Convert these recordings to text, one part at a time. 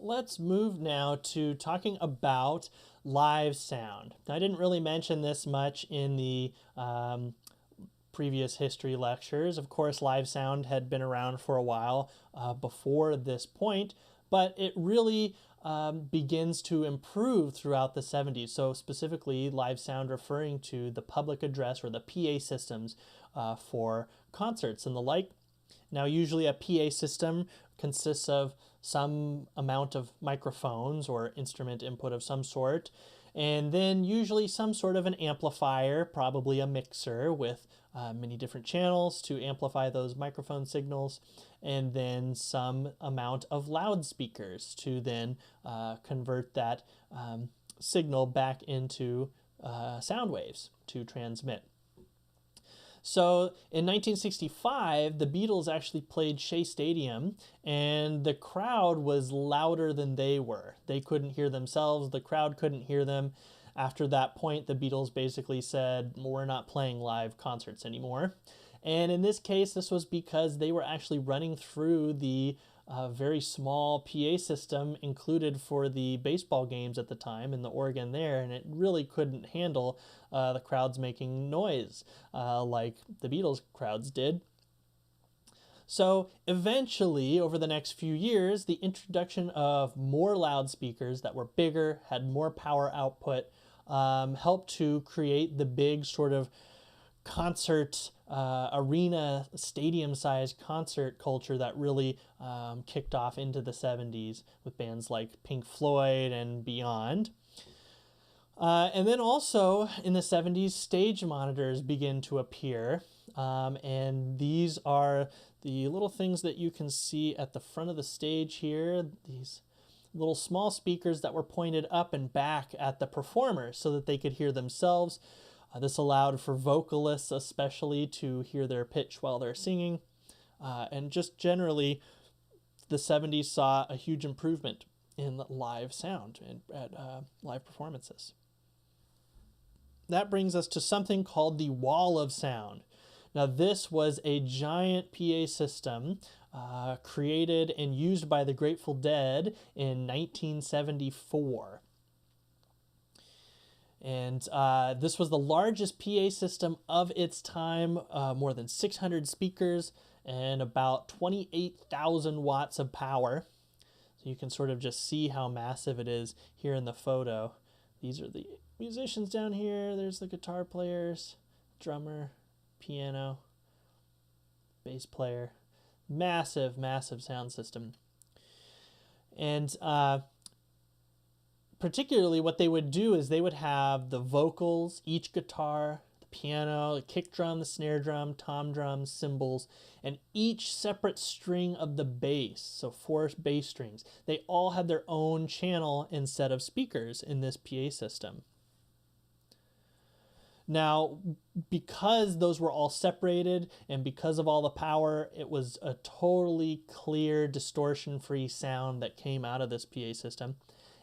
let's move now to talking about live sound. I didn't really mention this much in the previous history lectures. Of course, live sound had been around for a while before this point, but it really begins to improve throughout the 70s. So specifically, live sound referring to the public address or the PA systems for concerts and the like. Now, usually a PA system consists of some amount of microphones or instrument input of some sort, and then usually some sort of an amplifier, probably a mixer with many different channels to amplify those microphone signals, and then some amount of loudspeakers to then convert that signal back into sound waves to transmit. So in 1965, the Beatles actually played Shea Stadium, and the crowd was louder than they were. They couldn't hear themselves, the crowd couldn't hear them. After that point, the Beatles basically said, we're not playing live concerts anymore. And in this case, this was because they were actually running through the very small PA system included for the baseball games at the time in the Oregon there, and it really couldn't handle the crowds making noise like the Beatles crowds did. So eventually, over the next few years, the introduction of more loudspeakers that were bigger, had more power output, helped to create the big sort of concert arena stadium sized concert culture that really kicked off into the 70s with bands like Pink Floyd and beyond. And then also in the 70s, stage monitors begin to appear, and these are the little things that you can see at the front of the stage here, these little small speakers that were pointed up and back at the performers so that they could hear themselves. This allowed for vocalists especially to hear their pitch while they're singing. And just generally, the 70s saw a huge improvement in live sound and at live performances. That brings us to something called the wall of sound. Now, this was a giant PA system created and used by the Grateful Dead in 1974. And this was the largest PA system of its time, more than 600 speakers and about 28,000 watts of power. So you can sort of just see how massive it is here in the photo. These are the musicians down here. There's the guitar players, drummer, piano, bass player. Massive, massive sound system. And particularly what they would do is they would have the vocals, each guitar, the piano, the kick drum, the snare drum, tom drums, cymbals, and each separate string of the bass, so 4 bass strings. They all had their own channel and set of speakers in this PA system. Now, because those were all separated and because of all the power, it was a totally clear, distortion-free sound that came out of this PA system.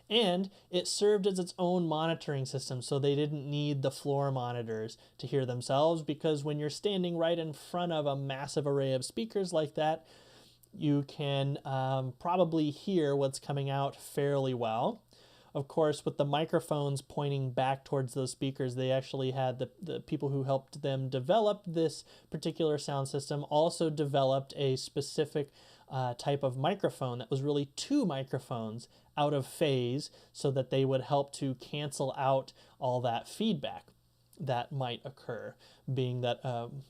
And it served as its own monitoring system, so they didn't need the floor monitors to hear themselves, because when you're standing right in front of a massive array of speakers like that, you can probably hear what's coming out fairly well. Of course, with the microphones pointing back towards those speakers, they actually had the people who helped them develop this particular sound system also developed a specific type of microphone that was really 2 microphones out of phase so that they would help to cancel out all that feedback that might occur. Being that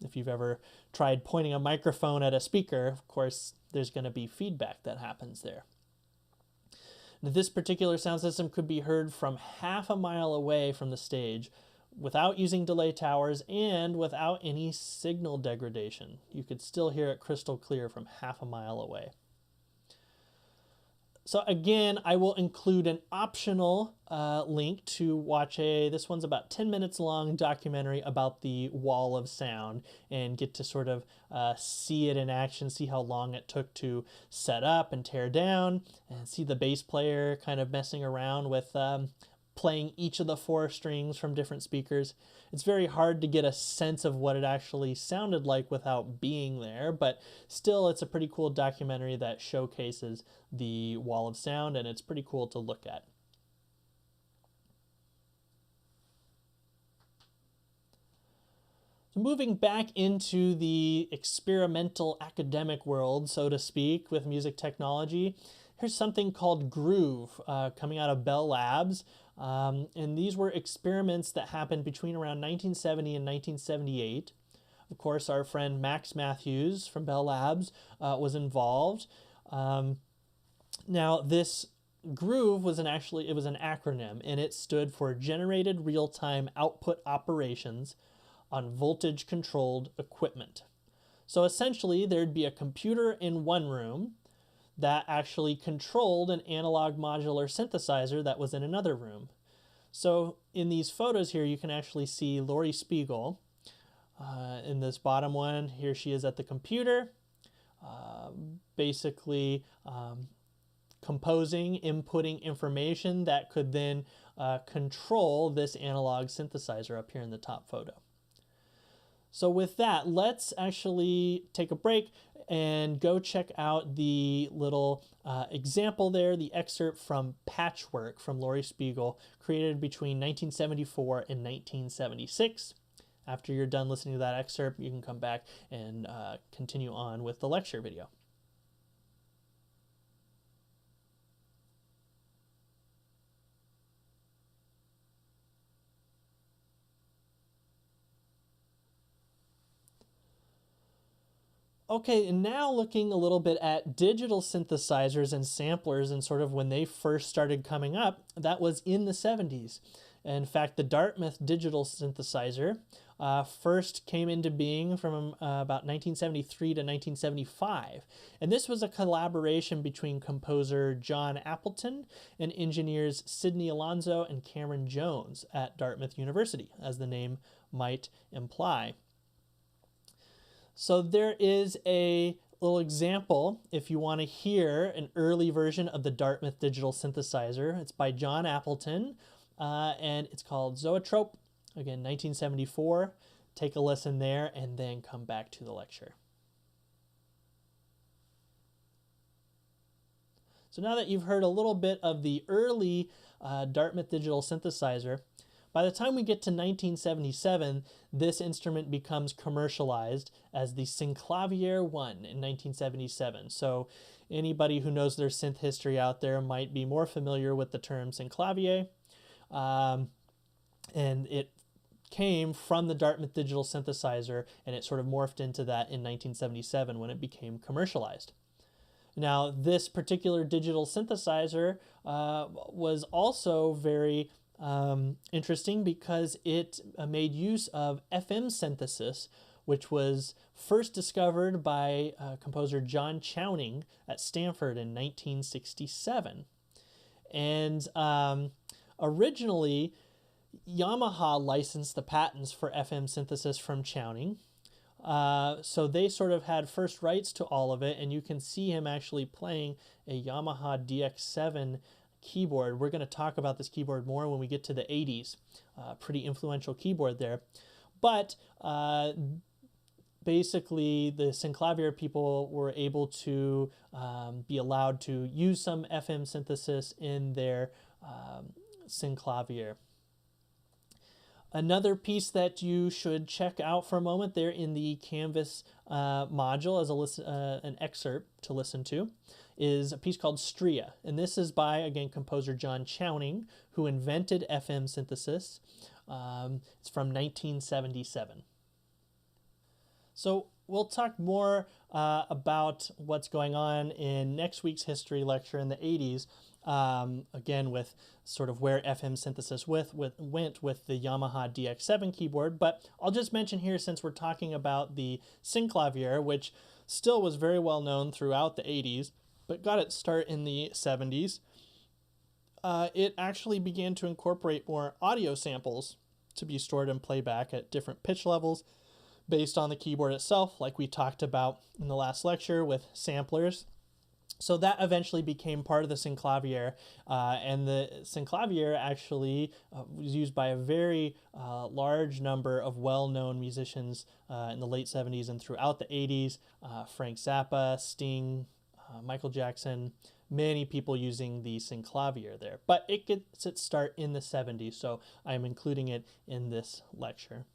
if you've ever tried pointing a microphone at a speaker, of course, there's going to be feedback that happens there. This particular sound system could be heard from half a mile away from the stage without using delay towers and without any signal degradation. You could still hear it crystal clear from half a mile away. So again, I will include an optional link to watch this one's about 10 minutes long documentary about the wall of sound and get to sort of see it in action, see how long it took to set up and tear down, and see the bass player kind of messing around with playing each of the 4 strings from different speakers. It's very hard to get a sense of what it actually sounded like without being there, but still it's a pretty cool documentary that showcases the wall of sound, and it's pretty cool to look at. So moving back into the experimental academic world, so to speak, with music technology, here's something called Groove coming out of Bell Labs. And these were experiments that happened between around 1970 and 1978. Of course, our friend Max Matthews from Bell Labs was involved. Now, this Groove was an acronym, and it stood for Generated Real-Time Output Operations on voltage-controlled equipment. So essentially, there'd be a computer in one room that actually controlled an analog modular synthesizer that was in another room. So in these photos here, you can actually see Laurie Spiegel. In this bottom one, here she is at the computer, basically composing, inputting information that could then control this analog synthesizer up here in the top photo. So with that, let's actually take a break and go check out the little example there, the excerpt from Patchwork from Laurie Spiegel, created between 1974 and 1976. After you're done listening to that excerpt, you can come back and continue on with the lecture video. Okay, and now looking a little bit at digital synthesizers and samplers and sort of when they first started coming up, that was in the 70s. In fact, the Dartmouth digital synthesizer first came into being from about 1973 to 1975. And this was a collaboration between composer John Appleton and engineers Sidney Alonso and Cameron Jones at Dartmouth University, as the name might imply. So there is a little example if you want to hear an early version of the Dartmouth digital synthesizer. It's by John Appleton, and it's called Zoetrope, again, 1974. Take a listen there and then come back to the lecture. So now that you've heard a little bit of the early Dartmouth digital synthesizer, by the time we get to 1977, this instrument becomes commercialized as the Synclavier 1 in 1977. So anybody who knows their synth history out there might be more familiar with the term Synclavier. And it came from the Dartmouth digital synthesizer, and it sort of morphed into that in 1977 when it became commercialized. Now, this particular digital synthesizer was also very interesting because it made use of FM synthesis, which was first discovered by composer John Chowning at Stanford in 1967. And originally, Yamaha licensed the patents for FM synthesis from Chowning. So they sort of had first rights to all of it, and you can see him actually playing a Yamaha DX7 keyboard. We're going to talk about this keyboard more when we get to the 80s. Pretty influential keyboard there. But basically, the Synclavier people were able to be allowed to use some FM synthesis in their Synclavier. Another piece that you should check out for a moment there in the Canvas module as an excerpt to listen to is a piece called Stria. And this is by, again, composer John Chowning, who invented FM synthesis. It's from 1977. So we'll talk more about what's going on in next week's history lecture in the 80s. Again, with sort of where FM synthesis went with the Yamaha DX7 keyboard. But I'll just mention here, since we're talking about the Synclavier, which still was very well known throughout the 80s, but got its start in the 70s, it actually began to incorporate more audio samples to be stored in playback at different pitch levels based on the keyboard itself, like we talked about in the last lecture with samplers. So that eventually became part of the synclavier, and the synclavier actually was used by a very large number of well-known musicians in the late 70s and throughout the 80s. Frank Zappa, Sting, Michael Jackson, many people using the synclavier there. But it gets its start in the 70s, so I'm including it in this lecture.